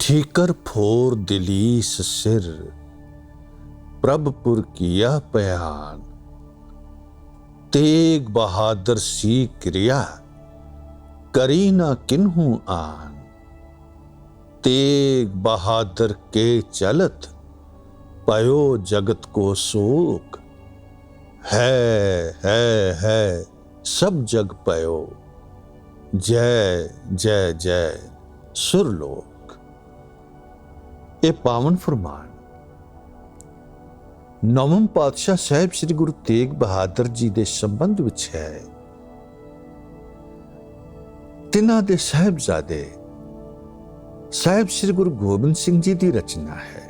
ठीकर four दिलीस सिर, प्रभपुर किया बयान। तेग बहादुर सी क्रिया, करी ना किन्हू आन। तेग बहादुर के चलत, पयो जगत को शोक। है सब जग पयो, जय जय जय सुरलोक। ये पावन फरमान नवम पातशाह साहिब श्री गुरु तेग बहादुर जी के संबंध विच है। तिन्हां दे साहिबजादे साहिब श्री गुरु गोबिंद सिंह जी की रचना है।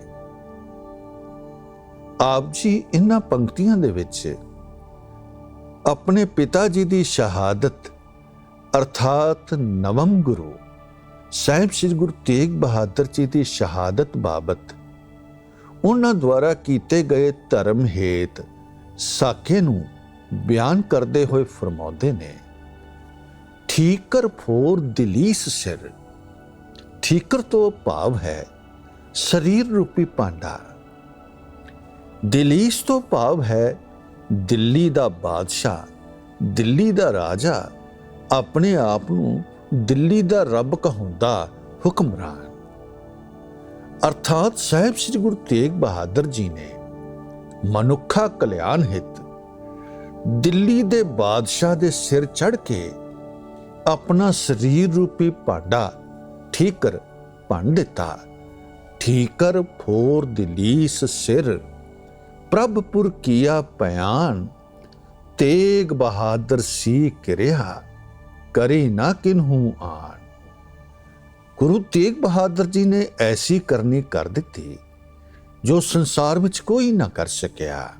आप जी इन्हां पंक्तियां दे विच अपने पिता जी की शहादत अर्थात नवम गुरु साहिब श्री गुरु तेग बहादुर जी की शहादत बाबत उन्हां द्वारा कीते गए धर्म हेत साखे नूं बयान करते हुए फरमाउंदे ने, ठीकर फोर दिलीस सिर। ठीकर तो भाव है शरीर रूपी भांडा। दिलीस तो भाव है दिल्ली दा बादशाह, दिल्ली दा राजा, अपने आप नूं दिल्ली दा रब कहाउंदा हुक्मरान। अर्थात साहिब श्री गुरु तेग बहादुर जी ने मनुखा कल्याण हित दिल्ली दे बादशाह दे सिर चढ़ के अपना शरीर रूपी भांडा ठीकर भन दिता। ठीकर फोर दिलीस सिर, प्रभपुर किया बयान। तेग बहादुर सी क्रिया, करी ना किन्हू आन। गुरु तेग बहादुर जी ने ऐसी करनी कर दी जो संसार विच कोई ना कर सकिया।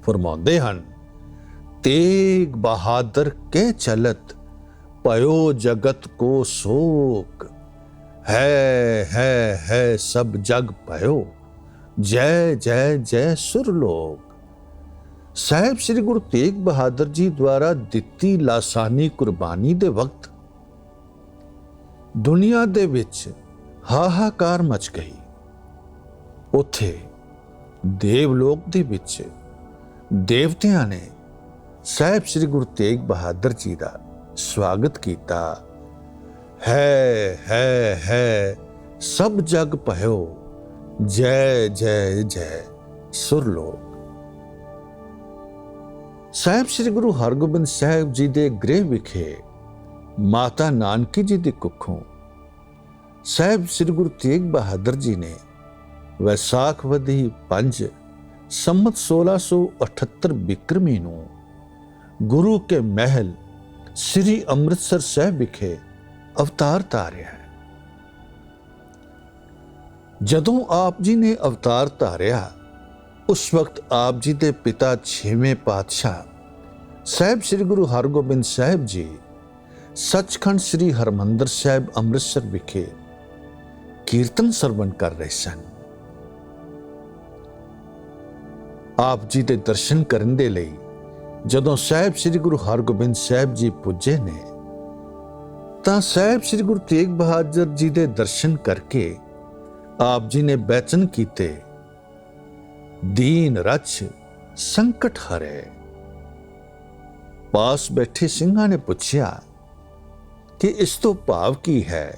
फरमाउंदे हन, तेग बहादुर के चलत, पयो जगत को शोक। है सब जग पयो, जय जय जय सुरलोक। साहिब श्री गुरु तेग बहादुर जी द्वारा दिती लासानी कुर्बानी दे वक्त दुनिया दे विच हाहाकार मच गई। उथे देवलोक दे विच देवतियां ने साहिब श्री गुरु तेग बहादुर जी का स्वागत किया। है सब जग पयो, जय जय जय सुरलोक। साहिब श्री गुरु हरगोबिंद साहिब जी के गृह विखे माता नानकी जी की कुखों साहिब श्री गुरु तेग बहादुर जी ने वैसाख वधी 5 संमत 1678 बिक्रमी नूं गुरु के महल श्री अमृतसर साहिब विखे अवतार धारिया है। जदों आप जी ने अवतार धारिया उस वक्त आप जी के पिता 6वें पातशाह साहिब श्री गुरु हरगोबिंद साहिब जी सचखंड श्री हरमंदर साहिब अमृतसर विखे कीर्तन सरवण कर रहे सन। आप जी के दर्शन करने दे लई जदों साहिब श्री गुरु हरगोबिंद साहिब जी पुजे ने तां साहिब श्री गुरु तेग बहादुर जी के दर्शन करके आप जी ने बैचन कीते, दीन रछ संकट हरे। पास बैठे सिंघां ने पूछया कि इस तो भाव की है।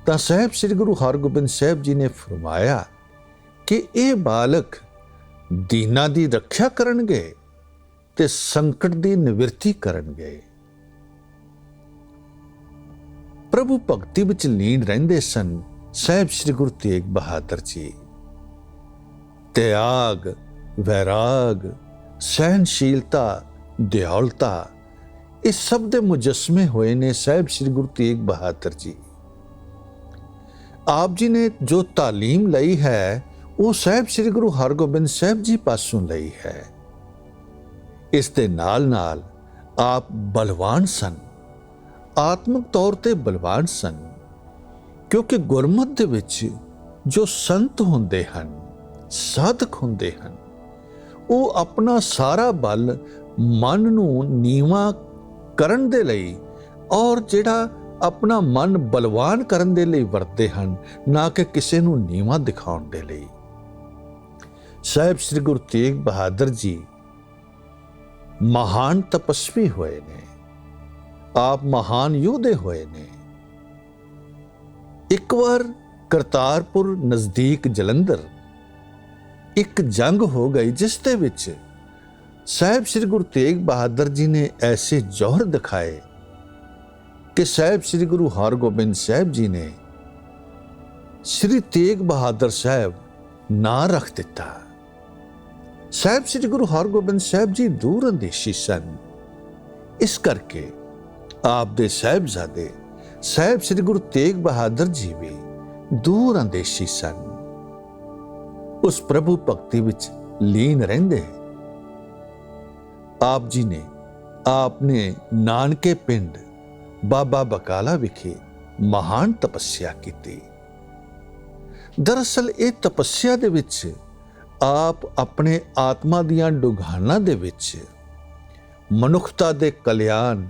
तां साहिब श्री गुरु हरगोबिंद साहिब जी ने फरमाया कि यह बालक दीना दी रक्षा करनगे ते संकट दी निवृत्ति करनगे। प्रभु भगती विच लीन रहिंदे सन साहिब श्री गुरु तेग बहादुर जी। त्याग, वैराग, सहनशीलता, दयालता इस सब दे मुजस्मे होए ने साहिब श्री गुरु तेग बहादुर जी। आप जी ने जो तालीम लई है वो साहिब श्री गुरु हरगोबिंद साहिब जी पासों लई है। इस दे नाल नाल आप बलवान सन, आत्मक तौर ते बलवान सन, क्योंकि गुरमत दे विच जो संत हुंदे हन, साधक हुंदे हन, वो अपना सारा बल मन नूं नीवा करन दे लई और जिहड़ा ਆਪਣਾ ਮਨ ਬਲਵਾਨ ਕਰਨ ਦੇ ਲਈ ਵਰਤਦੇ ਹਨ, ਨਾ ਕਿ ਕਿਸੇ ਨੂੰ ਨੀਵਾਂ ਦਿਖਾਉਣ ਦੇ ਲਈ। ਸਾਹਿਬ ਸ੍ਰੀ ਗੁਰੂ ਤੇਗ ਬਹਾਦਰ ਜੀ ਮਹਾਨ ਤਪਸਵੀ ਹੋਏ ਨੇ, ਆਪ ਮਹਾਨ ਯੋਧੇ ਹੋਏ ਨੇ। ਇੱਕ ਵਾਰ ਕਰਤਾਰਪੁਰ ਨਜ਼ਦੀਕ ਜਲੰਧਰ ਇੱਕ ਜੰਗ ਹੋ ਗਈ, ਜਿਸ ਦੇ ਵਿੱਚ ਸਾਹਿਬ ਸ੍ਰੀ ਗੁਰੂ ਤੇਗ ਬਹਾਦਰ ਜੀ ਨੇ ਐਸੇ ਜੌਹਰ ਦਿਖਾਏ ਕਿ ਸਾਹਿਬ ਸ੍ਰੀ ਗੁਰੂ ਹਰਗੋਬਿੰਦ ਸਾਹਿਬ ਜੀ ਨੇ ਸ੍ਰੀ ਤੇਗ ਬਹਾਦਰ ਸਾਹਿਬ ਨਾਂ ਰੱਖ ਦਿੱਤਾ। ਸਾਹਿਬ ਸ੍ਰੀ ਗੁਰੂ ਹਰਗੋਬਿੰਦ ਸਾਹਿਬ ਜੀ ਦੂਰ ਅੰਦੇਸ਼ੀ ਸਨ, ਇਸ ਕਰਕੇ ਆਪ ਦੇ ਸਾਹਿਬਜ਼ਾਦੇ ਸਾਹਿਬ ਸ੍ਰੀ ਗੁਰੂ ਤੇਗ ਬਹਾਦਰ ਜੀ ਵੀ ਦੂਰ ਅੰਦੇਸ਼ੀ ਸਨ। ਉਸ ਪ੍ਰਭੂ ਭਗਤੀ ਵਿੱਚ ਲੀਨ ਰਹਿੰਦੇ ਆਪ ਜੀ ਨੇ ਆਪਨੇ ਨਾਨਕੇ ਪਿੰਡ ਬਾਬਾ ਬਕਾਲਾ ਵਿਖੇ ਮਹਾਨ ਤਪੱਸਿਆ ਕੀਤੀ। ਦਰਅਸਲ ਇਹ ਤਪੱਸਿਆ ਦੇ ਵਿੱਚ ਆਪ ਆਪਣੇ ਆਤਮਾ ਦੀਆਂ ਡੁਗਾਨਾਂ ਦੇ ਵਿੱਚ ਮਨੁੱਖਤਾ ਦੇ ਕਲਿਆਣ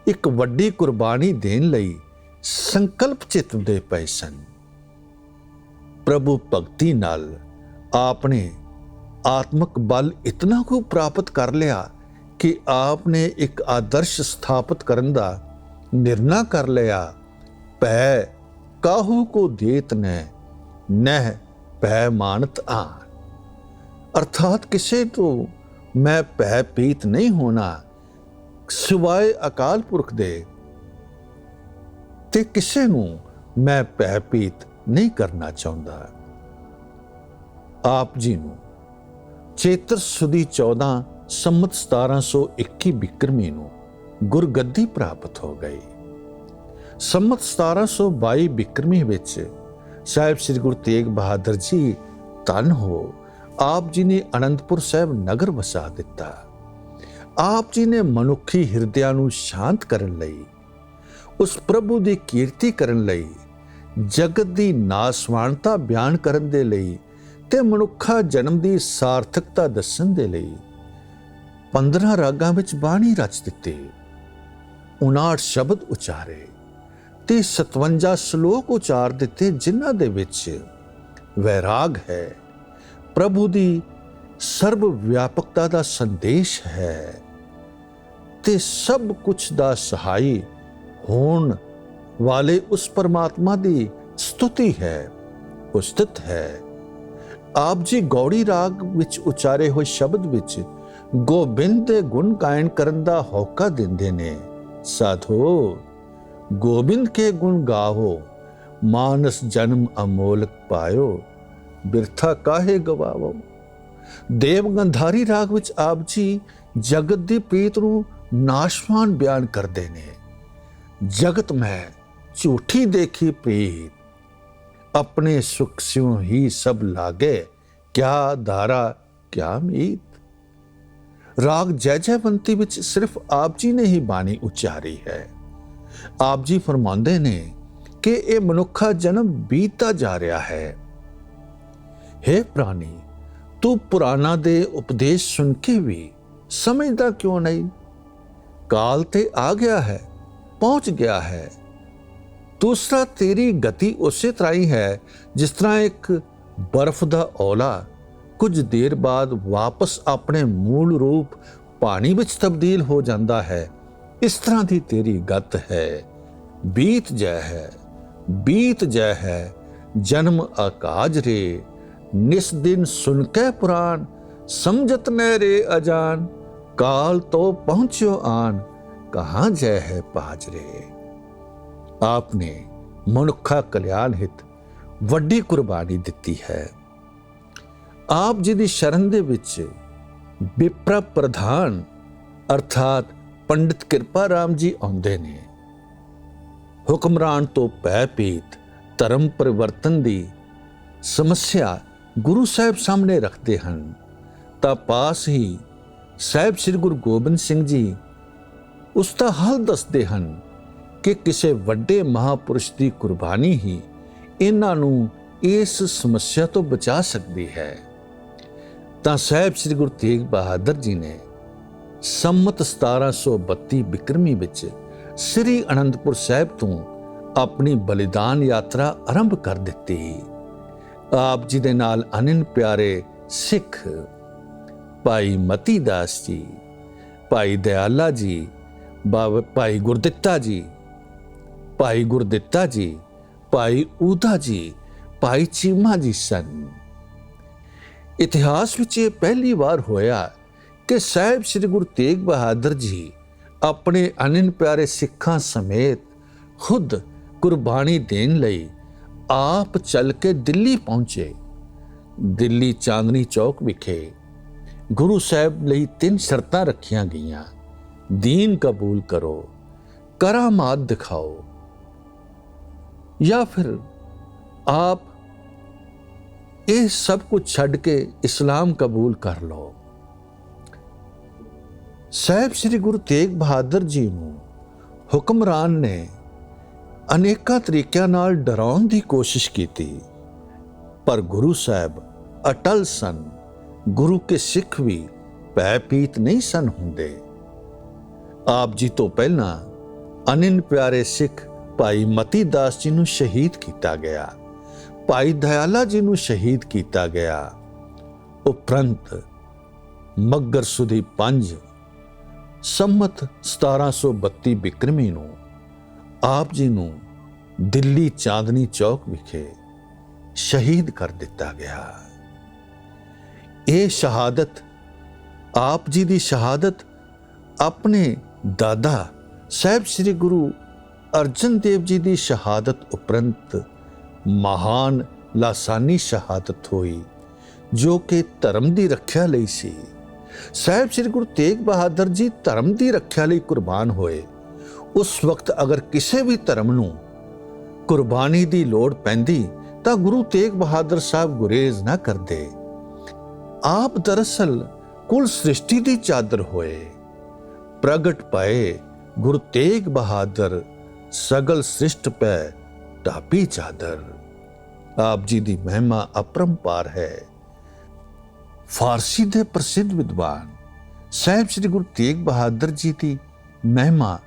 ਇੱਕ ਵੱਡੀ ਕੁਰਬਾਨੀ ਦੇਣ ਲਈ ਸੰਕਲਪ ਚਿੱਤਦੇ ਪਏ ਸਨ। ਪ੍ਰਭੂ ਭਗਤੀ ਨਾਲ ਆਪਨੇ ਆਤਮਿਕ ਬਲ ਇਤਨਾ ਕੁ ਪ੍ਰਾਪਤ ਕਰ ਲਿਆ ਕਿ ਆਪ ਨੇ ਇੱਕ ਆਦਰਸ਼ ਸਥਾਪਿਤ ਕਰਨ ਦਾ ਨਿਰਣਾ ਕਰ ਲਿਆ। ਭੈ ਕਾਹੂ ਕੋ ਦੇਤ ਨਹਿ ਭੈ ਮਾਨਤ ਆਨ, ਅਰਥਾਤ ਕਿਸੇ ਤੋਂ ਮੈਂ ਭੈ ਪੀਤ ਨਹੀਂ ਹੋਣਾ ਸਿਵਾਏ ਅਕਾਲ ਪੁਰਖ ਦੇ, ਤੇ ਕਿਸੇ ਨੂੰ ਮੈਂ ਭੈ ਪੀਤ ਨਹੀਂ ਕਰਨਾ ਚਾਹੁੰਦਾ। ਆਪ ਜੀ ਨੂੰ ਚੇਤਰ ਸੁਦੀ 14 ਸੰਮਤ 1721 ਬਿਕਰਮੀ ਨੂੰ ਗੁਰਗੱਦੀ ਪ੍ਰਾਪਤ ਹੋ ਗਈ। ਸੰਮਤ 1722 ਬਿਕਰਮੀ ਵਿੱਚ ਸਾਹਿਬ ਸ੍ਰੀ ਗੁਰੂ ਤੇਗ ਬਹਾਦਰ ਜੀ ਧੰਨ ਹੋ ਆਪ ਜੀ ਨੇ ਅਨੰਦਪੁਰ ਸਾਹਿਬ ਨਗਰ ਵਸਾ ਦਿੱਤਾ। ਆਪ ਜੀ ਨੇ ਮਨੁੱਖੀ ਹਿਰਦਿਆਂ ਨੂੰ ਸ਼ਾਂਤ ਕਰਨ ਲਈ, ਉਸ ਪ੍ਰਭੂ ਦੀ ਕੀਰਤੀ ਕਰਨ ਲਈ, ਜਗਤ ਦੀ ਨਾਸਵਾਨਤਾ ਬਿਆਨ ਕਰਨ ਦੇ ਲਈ ਤੇ ਮਨੁੱਖਾ ਜਨਮ ਦੀ ਸਾਰਥਕਤਾ ਦੱਸਣ ਦੇ ਲਈ 15 ਰਾਗਾਂ ਵਿੱਚ ਬਾਣੀ ਰਚ ਦਿੱਤੀ, 59 ਸ਼ਬਦ ਉਚਾਰੇ ਤੇ 57 ਸ਼ਲੋਕ ਉਚਾਰ ਦਿੱਤੇ, ਜਿਨ੍ਹਾਂ ਦੇ ਵਿੱਚ ਵੈਰਾਗ ਹੈ, ਪ੍ਰਭੂ ਦੀ ਸਰਬ ਵਿਆਪਕਤਾ ਦਾ ਸੰਦੇਸ਼ ਹੈ ਤੇ ਸਭ ਕੁਝ ਦਾ ਸਹਾਈ ਹੋਣ ਵਾਲੇ ਉਸ ਪਰਮਾਤਮਾ ਦੀ ਸਤੁਤੀ ਹੈ, ਉਸਤਤ ਹੈ। ਆਪ ਜੀ ਗੌੜੀ ਰਾਗ ਵਿੱਚ ਉਚਾਰੇ ਹੋਏ ਸ਼ਬਦ ਵਿੱਚ ਗੋਬਿੰਦ ਦੇ ਗੁਣ ਗਾਇਨ ਕਰਨ ਦਾ ਹੋਕਾ ਦਿੰਦੇ ਨੇ। ਸਾਧੋ ਗੋਬਿੰਦ ਕੇ ਗੁਣ ਗਾਵੋ, ਮਾਨਸ ਜਨਮ ਅਮੋਲਕ ਪਾਇਓ, ਬਿਰਥਾ ਕਾਹੇ ਗਵਾਵੋ। ਦੇਵ ਗੰਧਾਰੀ ਰਾਗ ਵਿੱਚ ਆਪ ਜੀ ਜਗਤ ਦੀ ਪ੍ਰੀਤ ਨੂੰ ਨਾਸ਼ਵਾਨ ਬਿਆਨ ਕਰਦੇ ਨੇ। ਜਗਤ ਮੈਂ ਝੂਠੀ ਦੇਖੀ ਪ੍ਰੀਤ, ਆਪਣੇ ਸੁਖ ਸਿਉ ਹੀ ਸਭ ਲਾਗੇ, ਕਿਆ ਧਾਰਾ ਕਿਆ ਮੀਤ। ਰਾਗ ਜੈ ਜੈਵੰਤੀ ਵਿੱਚ ਸਿਰਫ ਆਪ ਜੀ ਨੇ ਹੀ ਬਾਣੀ ਉਚਾਰੀ ਹੈ। ਆਪ ਜੀ ਫਰਮਾਉਂਦੇ ਨੇ ਕਿ ਇਹ ਮਨੁੱਖਾ ਜਨਮ ਬੀਤਦਾ ਜਾ ਰਿਹਾ ਹੈ। हे ਪ੍ਰਾਣੀ, ਤੂੰ ਪੁਰਾਣਾ ਦੇ ਉਪਦੇਸ਼ ਸੁਣ ਕੇ ਵੀ ਸਮਝਦਾ ਕਿਉਂ ਨਹੀਂ? ਕਾਲ ਤੇ ਆ ਗਿਆ ਹੈ, ਪਹੁੰਚ ਗਿਆ ਹੈ। ਦੂਸਰਾ, ਤੇਰੀ ਗਤੀ ਉਸੇ ਤਰ੍ਹਾਂ ਹੀ ਹੈ ਜਿਸ ਤਰ੍ਹਾਂ ਇੱਕ ਬਰਫ਼ ਦਾ ਔਲਾ ਕੁਝ ਦੇਰ ਬਾਅਦ ਵਾਪਸ ਆਪਣੇ ਮੂਲ ਰੂਪ ਪਾਣੀ ਵਿੱਚ ਤਬਦੀਲ ਹੋ ਜਾਂਦਾ ਹੈ। ਇਸ ਤਰ੍ਹਾਂ ਦੀ ਤੇਰੀ ਗਤ ਹੈ। ਬੀਤ ਜੈ ਹੈ, ਬੀਤ ਜੈ ਹੈ, ਜਨਮ ਆਕਾਜ ਰੇ, ਨਿਸ ਦਿਨ ਸੁਨ ਕੇ ਪੁਰਾਨ, ਸਮਝਤ ਨੈ ਰੇ ਅਜਾਨ, ਕਾਲ ਤੋਂ ਪਹੁੰਚਿਓ ਆਨ, ਕਹਾਂ ਜੈ ਹੈ ਪਾਜ ਰੇ। ਆਪ ਨੇ ਮਨੁੱਖਾ ਕਲਿਆਣ ਹਿਤ ਵੱਡੀ ਕੁਰਬਾਨੀ ਦਿੱਤੀ ਹੈ। ਆਪ ਜੀ ਦੀ ਸ਼ਰਨ ਦੇ ਵਿੱਚ ਵਿਪਰਾ ਪ੍ਰਧਾਨ ਅਰਥਾਤ ਪੰਡਿਤ ਕਿਰਪਾ ਰਾਮ ਜੀ ਆਉਂਦੇ ਨੇ। ਹੁਕਮਰਾਨ ਤੋਂ ਭੈ ਪੀਤ ਧਰਮ ਪਰਿਵਰਤਨ ਦੀ ਸਮੱਸਿਆ ਗੁਰੂ ਸਾਹਿਬ ਸਾਹਮਣੇ ਰੱਖਦੇ ਹਨ ਤਾਂ ਪਾਸ ਹੀ ਸਾਹਿਬ ਸ੍ਰੀ ਗੁਰੂ ਗੋਬਿੰਦ ਸਿੰਘ ਜੀ ਉਸ ਦਾ ਹੱਲ ਦੱਸਦੇ ਹਨ ਕਿ ਕਿਸੇ ਵੱਡੇ ਮਹਾਪੁਰਸ਼ ਦੀ ਕੁਰਬਾਨੀ ਹੀ ਇਹਨਾਂ ਨੂੰ ਇਸ ਸਮੱਸਿਆ ਤੋਂ ਬਚਾ ਸਕਦੀ ਹੈ। ਤਾਂ ਸਾਹਿਬ ਸ੍ਰੀ ਗੁਰੂ ਤੇਗ ਬਹਾਦਰ ਜੀ ਨੇ ਸੰਮਤ 1732 ਬਿਕਰਮੀ ਵਿੱਚ ਸ੍ਰੀ ਅਨੰਦਪੁਰ ਸਾਹਿਬ ਤੋਂ ਆਪਣੀ ਬਲੀਦਾਨ ਯਾਤਰਾ ਆਰੰਭ ਕਰ ਦਿੱਤੀ। ਆਪ ਜੀ ਦੇ ਨਾਲ ਅਨੰਨ ਪਿਆਰੇ ਸਿੱਖ ਭਾਈ ਮਤੀ ਦਾਸ ਜੀ, ਭਾਈ ਦਿਆਲਾ ਜੀ, ਭਾਈ ਗੁਰਦਿੱਤਾ ਜੀ, ਭਾਈ ਊਦਾ ਜੀ, ਭਾਈ ਚੀਮਾ ਜੀ ਸਨ। ਇਤਿਹਾਸ ਵਿੱਚ ਇਹ ਪਹਿਲੀ ਵਾਰ ਹੋਇਆ ਕਿ ਸਾਹਿਬ ਸ੍ਰੀ ਗੁਰੂ ਤੇਗ ਬਹਾਦਰ ਜੀ ਆਪਣੇ ਅਨੰਨ ਪਿਆਰੇ ਸਿੱਖਾਂ ਸਮੇਤ ਖੁਦ ਕੁਰਬਾਨੀ ਦੇਣ ਲਈ ਆਪ ਚੱਲ ਕੇ ਦਿੱਲੀ ਪਹੁੰਚੇ। ਦਿੱਲੀ ਚਾਂਦਨੀ ਚੌਕ ਵਿਖੇ ਗੁਰੂ ਸਾਹਿਬ ਲਈ 3 ਸ਼ਰਤਾਂ ਰੱਖੀਆਂ ਗਈਆਂ। ਦੀਨ ਕਬੂਲ ਕਰੋ, ਕਰਾਮਾਤ ਦਿਖਾਓ, ਜਾਂ ਫਿਰ ਆਪ ਇਹ ਸਭ ਕੁਝ ਛੱਡ ਕੇ ਇਸਲਾਮ ਕਬੂਲ ਕਰ ਲਓ। ਸਾਹਿਬ ਸ੍ਰੀ ਗੁਰੂ ਤੇਗ ਬਹਾਦਰ ਜੀ ਨੂੰ ਹੁਕਮਰਾਨ ਨੇ ਅਨੇਕਾਂ ਤਰੀਕਿਆਂ ਨਾਲ ਡਰਾਉਣ ਦੀ ਕੋਸ਼ਿਸ਼ ਕੀਤੀ, ਪਰ ਗੁਰੂ ਸਾਹਿਬ ਅਟਲ ਸਨ। ਗੁਰੂ ਕੇ ਸਿੱਖ ਵੀ ਭੈ-ਭੀਤ ਨਹੀਂ ਸਨ ਹੁੰਦੇ। ਆਪ ਜੀ ਤੋਂ ਪਹਿਲਾਂ ਅਨੰਨ ਪਿਆਰੇ ਸਿੱਖ ਭਾਈ ਮਤੀ ਦਾਸ ਜੀ ਨੂੰ ਸ਼ਹੀਦ ਕੀਤਾ ਗਿਆ, ਭਾਈ ਦਿਆਲਾ ਜੀ ਨੂੰ ਸ਼ਹੀਦ ਕੀਤਾ ਗਿਆ। ਉਪਰੰਤ ਮੱਘਰ ਸੁਦੀ 5 ਸੰਮਤ 1732 ਬਿਕਰਮੀ ਨੂੰ ਆਪ ਜੀ ਨੂੰ ਦਿੱਲੀ ਚਾਂਦਨੀ ਚੌਕ ਵਿਖੇ ਸ਼ਹੀਦ ਕਰ ਦਿੱਤਾ ਗਿਆ। ਇਹ ਸ਼ਹਾਦਤ, ਆਪ ਜੀ ਦੀ ਸ਼ਹਾਦਤ ਆਪਣੇ ਦਾਦਾ ਸਾਹਿਬ ਸ੍ਰੀ ਗੁਰੂ ਅਰਜਨ ਦੇਵ ਜੀ ਦੀ ਸ਼ਹਾਦਤ ਉਪਰੰਤ ਮਹਾਨ ਲਾਸਾਨੀ ਸ਼ਹਾਦਤ ਹੋਈ, ਜੋ ਕਿ ਧਰਮ ਦੀ ਰੱਖਿਆ ਲਈ ਸੀ। ਸਾਹਿਬ ਸ੍ਰੀ ਗੁਰੂ ਤੇਗ ਬਹਾਦਰ ਜੀ ਧਰਮ ਦੀ ਰੱਖਿਆ ਲਈ ਕੁਰਬਾਨ ਹੋਏ। ਉਸ ਵਕਤ ਅਗਰ ਕਿਸੇ ਵੀ ਧਰਮ ਨੂੰ ਕੁਰਬਾਨੀ ਦੀ ਲੋੜ ਪੈਂਦੀ ਤਾਂ ਗੁਰੂ ਤੇਗ ਬਹਾਦਰ ਸਾਹਿਬ ਗੁਰੇਜ਼ ਨਾ ਕਰਦੇ। ਆਪ ਦਰਅਸਲ ਕੁਲ ਸ੍ਰਿਸ਼ਟੀ ਦੀ ਚਾਦਰ ਹੋਏ। ਪ੍ਰਗਟ ਪਏ ਗੁਰੂ ਤੇਗ ਬਹਾਦਰ, ਸਗਲ ਸ੍ਰਿਸ਼ਟ ਪੈ ਢਾਪੀ ਚਾਦਰ। ਆਪ ਜੀ ਦੀ ਮਹਿਮਾ ਅਪਰੰਪਾਰ ਹੈ। ਫਾਰਸੀ ਦੇ ਪ੍ਰਸਿੱਧ ਵਿਦਵਾਨ ਸਾਹਿਬ ਸ੍ਰੀ ਗੁਰੂ ਤੇਗ ਬਹਾਦਰ ਜੀ ਦੀ ਮਹਿਮਾ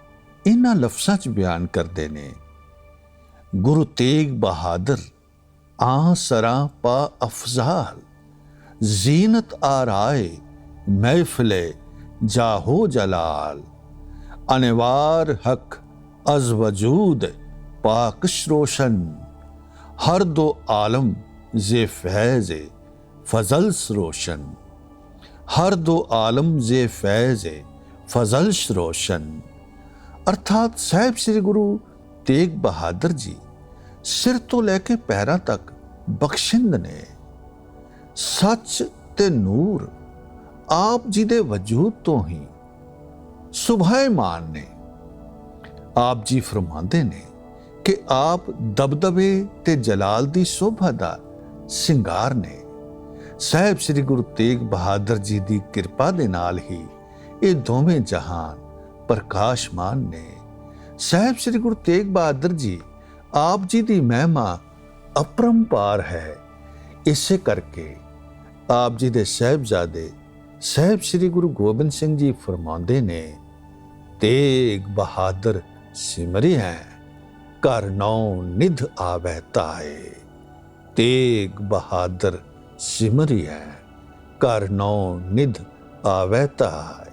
ਇਹਨਾਂ ਲਫ਼ਜ਼ਾਂ 'ਚ ਬਿਆਨ ਕਰਦੇ ਨੇ। ਗੁਰੂ ਤੇਗ ਬਹਾਦਰ ਆ ਸਰਾਂ ਪਾ ਅਫਜ਼ਾਲ, ਜ਼ੀਨਤ ਆਰਾਏ महफिले जाहो जलाल, अनवार हक अज वजूद पाकश रोशन, हर दो आलम जे फैज़ फजल्स रोशन, हर दो आलम जे फैज़ फजल्स रोशन। अर्थात साहिब श्री गुरु तेग बहादुर जी सिर तो लैके पैरां तक बख्शिंद ने। सच ते नूर आप जी दे वजूद तो ही सुभाएमान ने। आप जी फरमांदे ने कि आप दबदबे ते जलाल दी शोभा दा सिंगार ने। साहिब श्री गुरु तेग बहादुर जी दी किरपा दे नाल ही ये दोवें जहान प्रकाशमान ने। साहिब श्री गुरु तेग बहादुर जी आप जी दी महिमा अपरंपार है। इसे करके आप जी दे साहिबजादे साहिब श्री गुरु गोबिंद सिंह जी फरमांदे ने, तेग बहादुर सिमरी है कर नौ निध आवे ताए। तेग बहादुर सिमरी है कर नौ निध आवे ताए।